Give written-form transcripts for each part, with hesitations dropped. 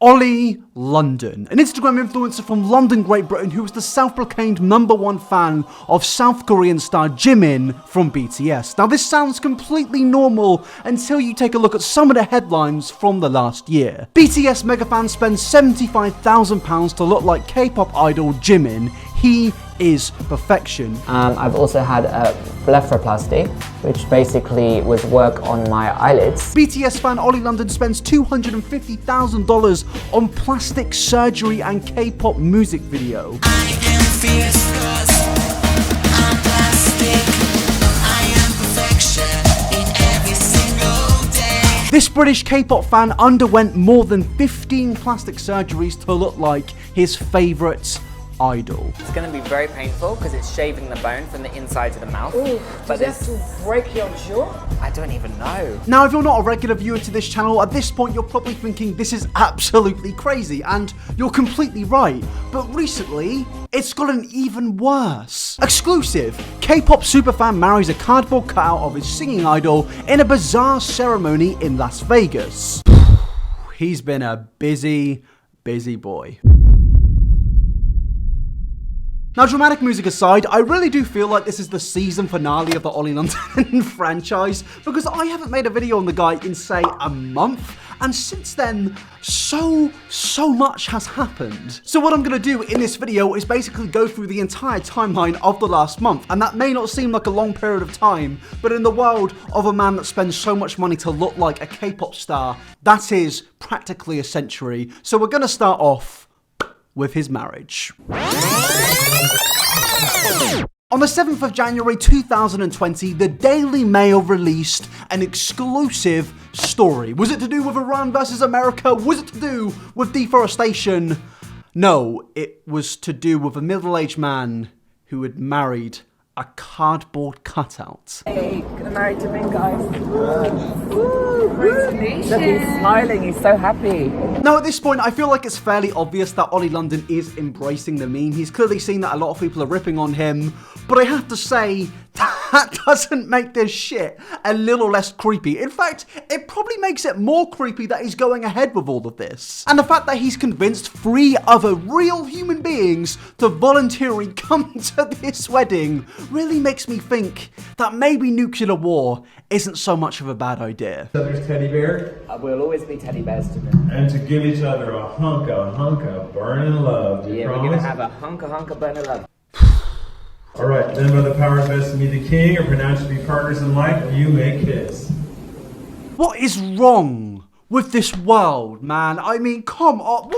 Oli London, an Instagram influencer from London, Great Britain, who was the self-proclaimed #1 fan of South Korean star Jimin from BTS. Now this sounds completely normal until you take a look at some of the headlines from the last year. BTS megafan spends £75,000 to look like K-pop idol Jimin. He is perfection. I've also had a blepharoplasty, which basically was work on my eyelids. BTS fan Oli London spends $250,000 on plastic surgery and K-pop music video. I am fierce 'cause I'm plastic. I am perfection in every single day. This British K-pop fan underwent more than 15 plastic surgeries to look like his favourite idol. It's going to be very painful because it's shaving the bone from the inside of the mouth. Ooh, but does it have to break your jaw? I don't even know. Now, if you're not a regular viewer to this channel, at this point you're probably thinking this is absolutely crazy, and you're completely right. But recently, it's gotten even worse. Exclusive! K-pop superfan marries a cardboard cutout of his singing idol in a bizarre ceremony in Las Vegas. He's been a busy boy. Now, dramatic music aside, I really do feel like this is the season finale of the Oli London franchise, because I haven't made a video on the guy in, say, a month, and since then, so much has happened. So what I'm gonna do in this video is basically go through the entire timeline of the last month, and that may not seem like a long period of time, but in the world of a man that spends so much money to look like a K-pop star, that is practically a century. So we're gonna start off with his marriage. On the 7th of January 2020, the Daily Mail released an exclusive story. Was it to do with Iran versus America? Was it to do with deforestation? No, it was to do with a middle-aged man who had married a cardboard cutout. Hey, gonna marry Jimin, guys. Woo, congratulations. Look, he's smiling, he's so happy. Now, at this point, I feel like it's fairly obvious that Oli London is embracing the meme. He's clearly seen that a lot of people are ripping on him, but I have to say, that doesn't make this shit a little less creepy. In fact, it probably makes it more creepy that he's going ahead with all of this. And the fact that he's convinced 3 other real human beings to voluntarily come to this wedding really makes me think that maybe nuclear war isn't so much of a bad idea. Other's teddy bear, We'll always be teddy bears to me. and to give each other a hunk of burning love. Do you Yeah, promise? we're gonna have a hunka burn of love. All right, then by the power vested in me the king, or pronounced to be partners in life, you may kiss. What is wrong with this world, man? I mean, come on,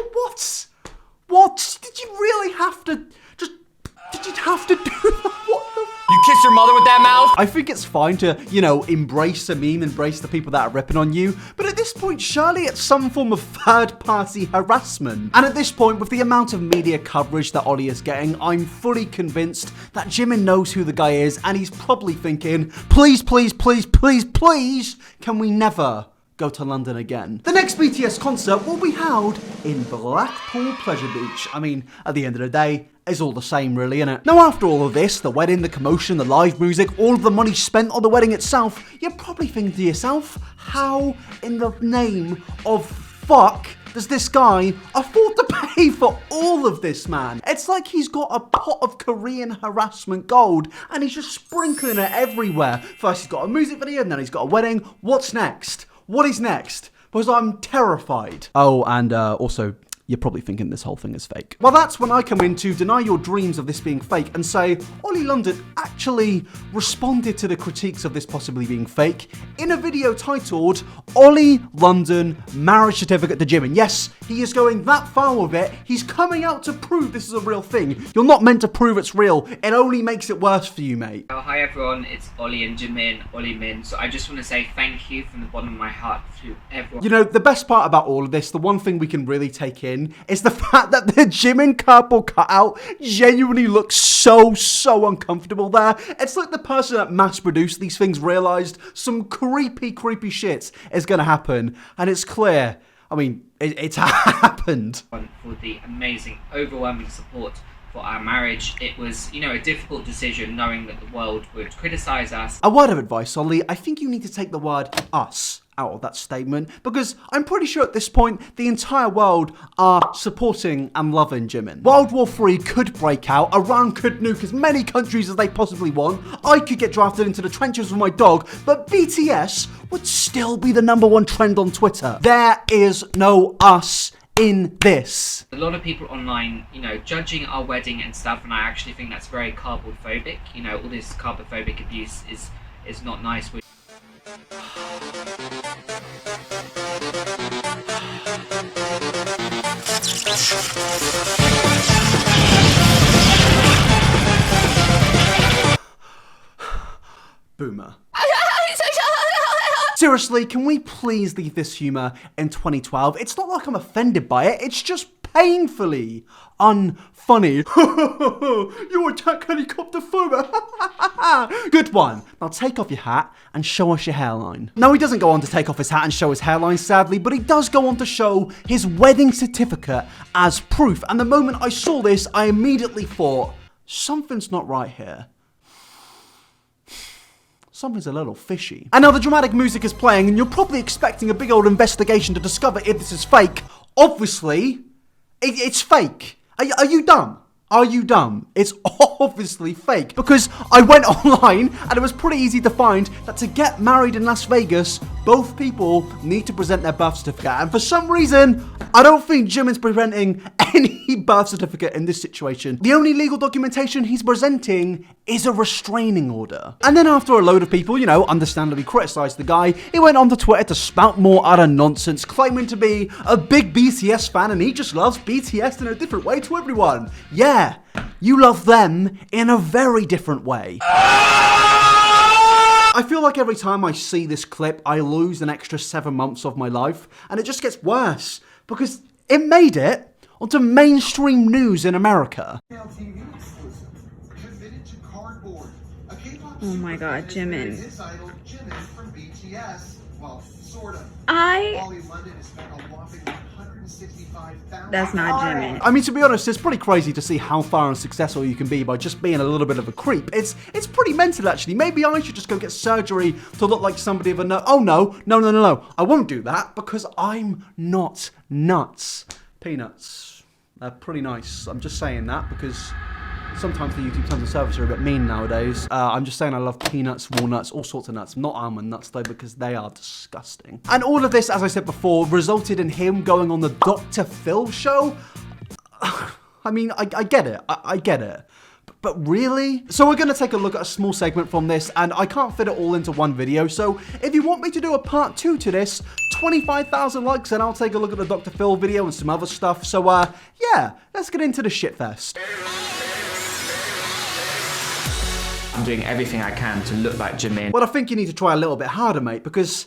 what? Did you really have to, did you have to do that? What the You kiss your mother with that mouth? I think it's fine to, you know, embrace a meme, embrace the people that are ripping on you, but at this point, surely it's some form of third-party harassment. And at this point, with the amount of media coverage that Oli is getting, I'm fully convinced that Jimin knows who the guy is, and he's probably thinking, please, can we never go to London again? The next BTS concert will be held in Blackpool Pleasure Beach. I mean, at the end of the day, it's all the same really, innit? Now after all of this, the wedding, the commotion, the live music, all of the money spent on the wedding itself, you're probably thinking to yourself, how in the name of fuck does this guy afford to pay for all of this, man? It's like he's got a pot of Korean harassment gold and he's just sprinkling it everywhere. First he's got a music video and then he's got a wedding. What's next? What is next? Because I'm terrified. Oh, and also, you're probably thinking this whole thing is fake. Well, that's when I come in to deny your dreams of this being fake and say, Oli London actually responded to the critiques of this possibly being fake in a video titled, Oli London Marriage Certificate to Jimin. Yes, he is going that far with it. He's coming out to prove this is a real thing. You're not meant to prove it's real. It only makes it worse for you, mate. Oh, hi everyone, it's Oli and Jimin, Oli Min. So I just want to say thank you from the bottom of my heart to everyone. You know, the best part about all of this, the one thing we can really take in is the fact that the Jimin cardboard cutout genuinely looks so uncomfortable there. It's like the person that mass produced these things realized some creepy shit is gonna happen, and it's clear. I mean, it's happened. For the amazing, overwhelming support for our marriage. It was, you know, a difficult decision knowing that the world would criticize us. A word of advice, Oli, I think you need to take the word us out of that statement, because I'm pretty sure at this point the entire world are supporting and loving Jimin. World War III could break out, Iran could nuke as many countries as they possibly want, I could get drafted into the trenches with my dog, but BTS would still be the #1 trend on Twitter. There is no us in this. A lot of people online, you know, judging our wedding and stuff, and I actually think that's very carbophobic. You know, all this carbophobic abuse is not nice. Boomer. Seriously, can we please leave this humour in 2012? It's not like I'm offended by it, it's just painfully unfunny. You attack helicopter photo. Good one. Now take off your hat and show us your hairline. No, he doesn't go on to take off his hat and show his hairline, sadly, but he does go on to show his wedding certificate as proof. And the moment I saw this, I immediately thought, something's not right here. Something's a little fishy. And now the dramatic music is playing and you're probably expecting a big old investigation to discover if this is fake. Obviously, it's fake. Are you dumb? Are you dumb? It's obviously fake, because I went online and it was pretty easy to find that to get married in Las Vegas, both people need to present their birth certificate. And for some reason, I don't think Jimin's presenting any birth certificate in this situation. The only legal documentation he's presenting is a restraining order. And then after a load of people, you know, understandably criticised the guy, he went on to Twitter to spout more utter nonsense, claiming to be a big BTS fan and he just loves BTS in a different way to everyone. Yeah, you love them in a very different way. I feel like every time I see this clip, I lose an extra 7 months of my life, and it just gets worse, because it made it onto mainstream news in America. Oh my god, Jimin. Oli London has spent a whopping $165,000. That's not Jimin. I mean, to be honest, it's pretty crazy to see how far unsuccessful you can be by just being a little bit of a creep. It's pretty mental, actually. Maybe I should just go get surgery to look like somebody of a no. Oh no, I won't do that because I'm not nuts. Peanuts. They're pretty nice. I'm just saying that because sometimes the YouTube terms of service are a bit mean nowadays. I'm just saying I love peanuts, walnuts, all sorts of nuts. Not almond nuts though, because they are disgusting. And all of this, as I said before, resulted in him going on the Dr. Phil show. I mean, I get it. I get it. But really? So we're going to take a look at a small segment from this, and I can't fit it all into one video, so if you want me to do a part 2 to this, 25,000 likes and I'll take a look at the Dr. Phil video and some other stuff. So yeah, let's get into the shitfest. I'm doing everything I can to look like Jimin. Well, I think you need to try a little bit harder, mate, because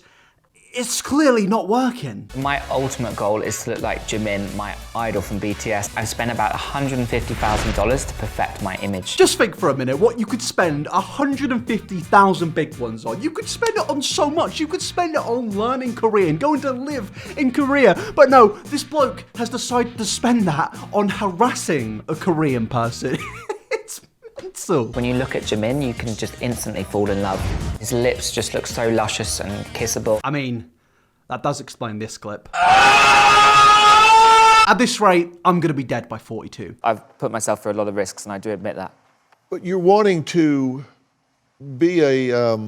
it's clearly not working. My ultimate goal is to look like Jimin, my idol from BTS. I've spent about $150,000 to perfect my image. Just think for a minute what you could spend 150,000 big ones on. You could spend it on so much. You could spend it on learning Korean, going to live in Korea. But no, this bloke has decided to spend that on harassing a Korean person. It's mental. When you look at Jimin, you can just instantly fall in love. His lips just look so luscious and kissable. I mean, that does explain this clip. At this rate, I'm gonna be dead by 42. I've put myself through a lot of risks, and I do admit that. But you're wanting to be a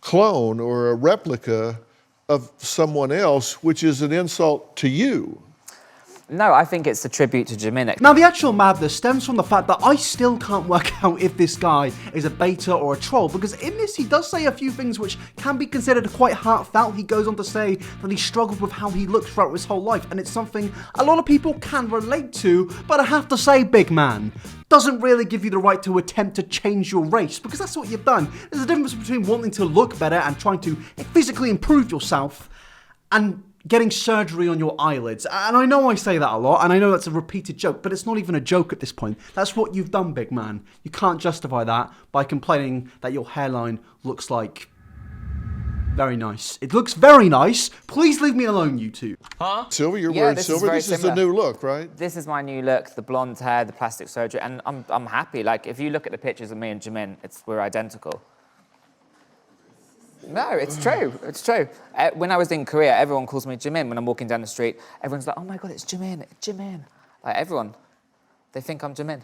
clone or a replica of someone else, which is an insult to you. No, I think it's a tribute to Jimin. Now, the actual madness stems from the fact that I still can't work out if this guy is a beta or a troll, because in this he does say a few things which can be considered quite heartfelt. He goes on to say that he struggled with how he looked throughout his whole life, and it's something a lot of people can relate to, but I have to say, big man, doesn't really give you the right to attempt to change your race, because that's what you've done. There's a difference between wanting to look better and trying to physically improve yourself and getting surgery on your eyelids. And I know I say that a lot, and I know that's a repeated joke, but it's not even a joke at this point. That's what you've done, big man. You can't justify that by complaining that your hairline looks like very nice. It looks very nice. Please leave me alone, you two. Huh? Silver, you're Yeah, wearing this is silver. very This is the similar. new look, right? This is my new look, the blonde hair, the plastic surgery, and I'm happy. Like, if you look at the pictures of me and Jimin, we're identical. No, it's true. It's true. When I was in Korea, everyone calls me Jimin when I'm walking down the street. Everyone's like, oh my God, it's Jimin, it's Jimin. Like everyone, they think I'm Jimin.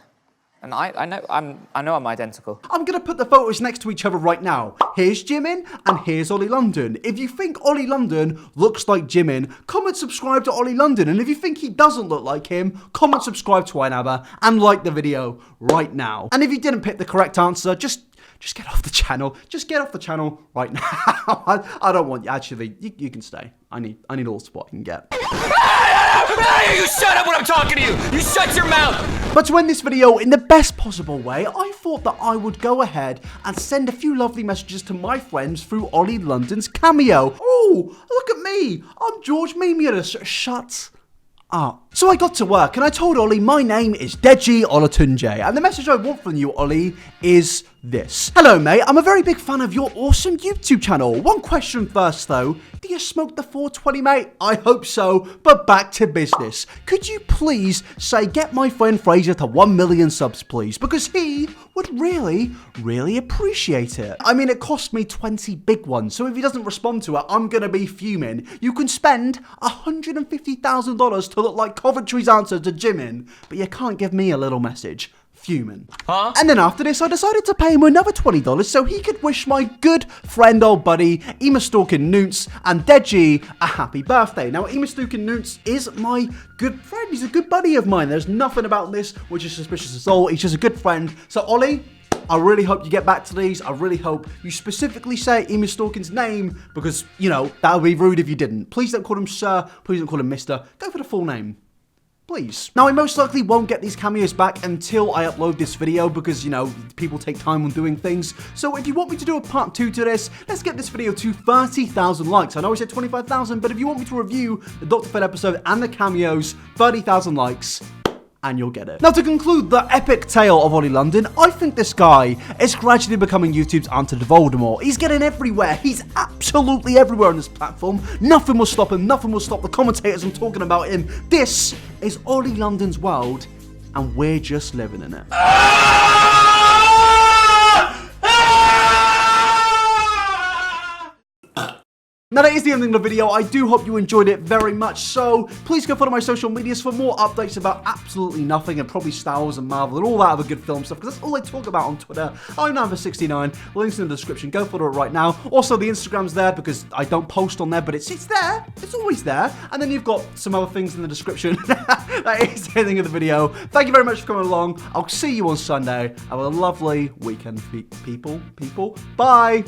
And I know I'm identical. I'm going to put the photos next to each other right now. Here's Jimin and here's Oli London. If you think Oli London looks like Jimin, comment subscribe to Oli London. And if you think he doesn't look like him, comment subscribe to iNabber and like the video right now. And if you didn't pick the correct answer, just get off the channel. Just get off the channel right now. I don't want you. Actually, you can stay. I need all the support I can get. You shut up when I'm talking to you! You shut your mouth! But to end this video in the best possible way, I thought that I would go ahead and send a few lovely messages to my friends through Oli London's Cameo. Oh, look at me! I'm George Mimius. Shut up. So I got to work and I told Oli my name is Deji Olatunji, and the message I want from you, Oli, is this. Hello mate, I'm a very big fan of your awesome YouTube channel. One question first though, do you smoke the 420 mate? I hope so, but back to business. Could you please say get my friend Fraser to 1 million subs please, because he would really appreciate it. I mean, it cost me 20 big ones, so if he doesn't respond to it, I'm gonna be fuming. You can spend $150,000 to look like Coventry's answer to Jimin, but you can't give me a little message. Fuming. Huh? And then after this, I decided to pay him another $20 so he could wish my good friend, old buddy, Emastalkin Nunts and Deji a happy birthday. Now, Emastalkin Nunts is my good friend. He's a good buddy of mine. There's nothing about this which is suspicious at all. He's just a good friend. So, Oli, I really hope you get back to these. I really hope you specifically say Emastalkin's name because, you know, that would be rude if you didn't. Please don't call him sir. Please don't call him mister. Go for the full name. Please. Now, I most likely won't get these cameos back until I upload this video because, you know, people take time on doing things. So if you want me to do a part 2 to this, let's get this video to 30,000 likes. I know I said 25,000, but if you want me to review the Dr. Fed episode and the cameos, 30,000 likes, and you'll get it. Now, to conclude the epic tale of Oli London, I think this guy is gradually becoming YouTube's answer to Voldemort. He's getting everywhere. He's absolutely everywhere on this platform. Nothing will stop him. Nothing will stop the commentators from talking about him. This is Oli London's world, and we're just living in it. Now that is the ending of the video. I do hope you enjoyed it very much so. Please go follow my social medias for more updates about absolutely nothing and probably Star Wars and Marvel and all that other good film stuff because that's all I talk about on Twitter. iNabber69, links in the description. Go follow it right now. Also, the Instagram's there because I don't post on there, but it's there. It's always there. And then you've got some other things in the description. That is the ending of the video. Thank you very much for coming along. I'll see you on Sunday. Have a lovely weekend, people. Bye.